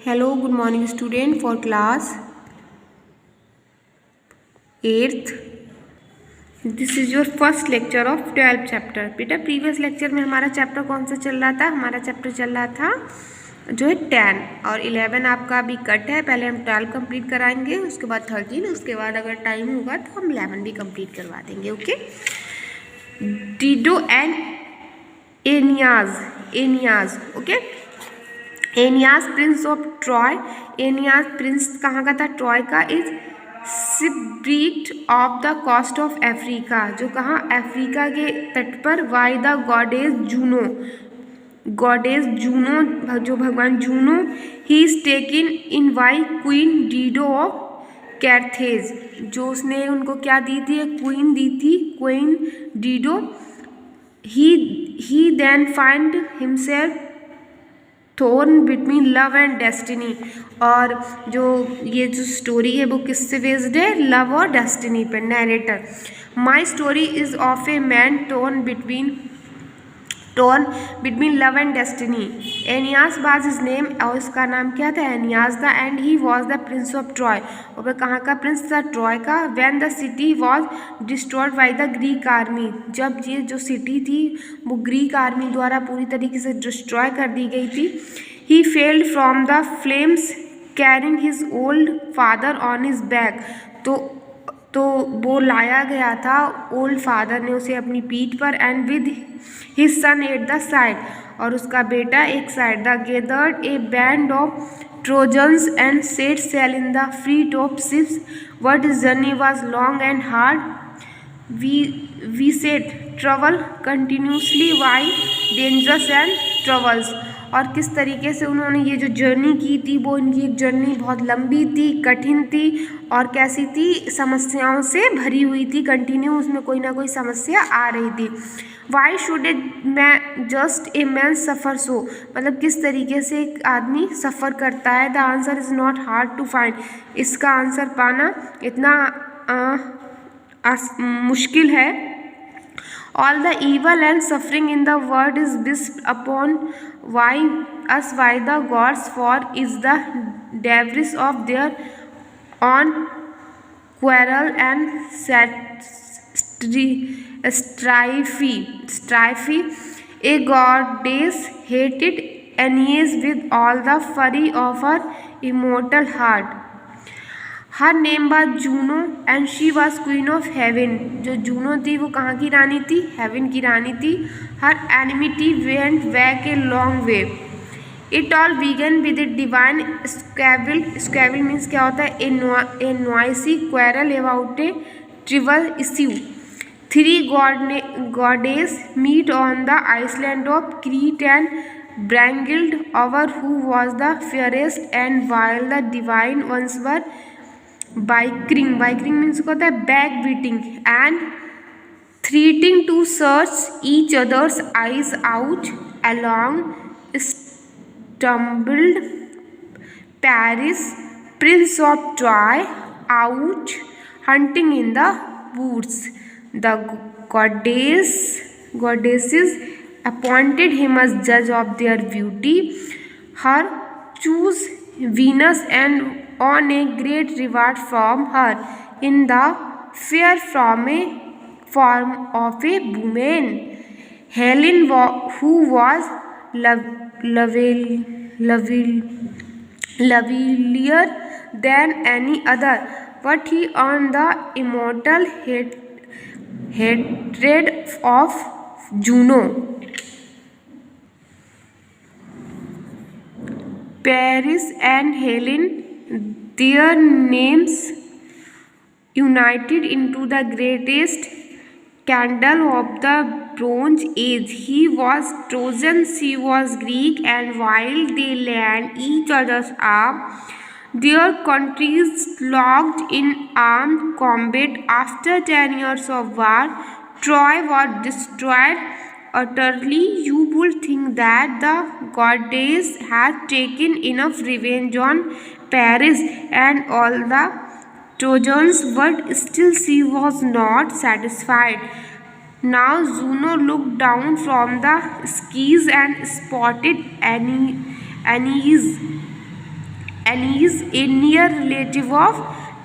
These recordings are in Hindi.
Hello, good morning student for class 8th. This is your first lecture of 12th chapter. बेटा प्रीवियस लेक्चर में हमारा चैप्टर कौन सा चल रहा था? हमारा चैप्टर चल रहा था जो है 10 और 11 आपका अभी कट है। पहले हम 12 कंप्लीट कराएंगे, उसके बाद 13, उसके बाद अगर टाइम होगा तो हम 11 भी कंप्लीट करवा देंगे। Okay. Dido and Aeneas. Okay. Aeneas prince of Troy. Aeneas prince कहाँ का था? ट्रॉय का। Is shipwrecked off the coast of Africa, जो कहाँ? अफ्रीका के तट पर। वाई द गॉडेस जूनो जो भगवान Juno. He is taken in by queen Dido of Carthage, जो उसने उनको क्या दी थी? एक क्वीन दी थी, queen Dido. He then find himself torn between love and destiny. और जो ये जो स्टोरी है वो किससे बेस्ड है? लव और डेस्टिनी पर। Narrator, my story is of a man torn between love and destiny. Aeneas was his name, और इसका नाम क्या था? एनियास था। And he was the Prince of Troy, और वह कहाँ का प्रिंस था? ट्रॉय का। When the city was destroyed by the Greek army, जब ये जो सिटी थी वो ग्रीक आर्मी द्वारा पूरी तरीके से डिस्ट्रॉय कर दी गई थी। He fled from the flames carrying his old father on his back, तो वो लाया गया था, ओल्ड फादर ने उसे अपनी पीठ पर। And with his son at the side, और उसका बेटा एक side. The gathered a band of Trojans and set sail in the fleet of ships, but his journey was long and hard. We set travel continuously why dangerous and travels. और किस तरीके से उन्होंने ये जो जर्नी की थी वो इनकी एक जर्नी बहुत लंबी थी, कठिन थी, और कैसी थी? समस्याओं से भरी हुई थी। कंटिन्यू उसमें कोई ना कोई समस्या आ रही थी। Why should just a man suffer so, मतलब किस तरीके से एक आदमी सफ़र करता है। The answer is not hard to find, इसका आंसर पाना इतना मुश्किल है। All the evil and suffering in the world is wished upon by the gods, for is the debris of their own quarrel and strife. A goddess hated Aeneas with all the fury of her immortal heart. Her name was Juno and she was queen of heaven. जो जूनो थी वो कहाँ की रानी थी? हेवन की रानी थी। Her enmity went back a long way. It all began with a divine squabble. Squabble means क्या होता है? A noisy quarrel about a trivial issue. Three goddesses meet on the island of Crete and wrangled over who was the fairest, and while the divine ones were bickering means क्या होता है? Back beating and threatening to search each other's eyes out, along stumbled Paris, prince of Troy, out hunting in the woods. The goddesses appointed him as judge of their beauty. Her chose Venus and on a great reward from her in the fair form of a woman. Helen, who was lovelier than any other, but he earned the immortal hatred of Juno. Paris and Helen, their names united into the greatest scandal of the Bronze Age. He was Trojan, she was Greek, and while they led each other's arm, their countries locked in armed combat. After 10 years of war, Troy was destroyed utterly. You would think that the goddess had taken enough revenge on Paris and all the Trojans, but still she was not satisfied. Now Juno looked down from the skies and spotted Aeneas Anise, a near relative of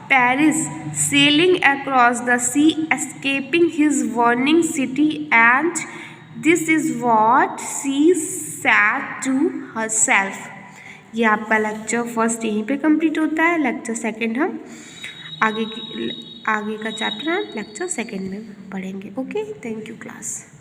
Paris, sailing across the sea, escaping his warning city, and this is what she said to herself. ये आपका लेक्चर फर्स्ट यहीं पे कंप्लीट होता है। लेक्चर सेकंड हम आगे का चैप्टर हम लेक्चर सेकंड में पढ़ेंगे। Okay, thank you class.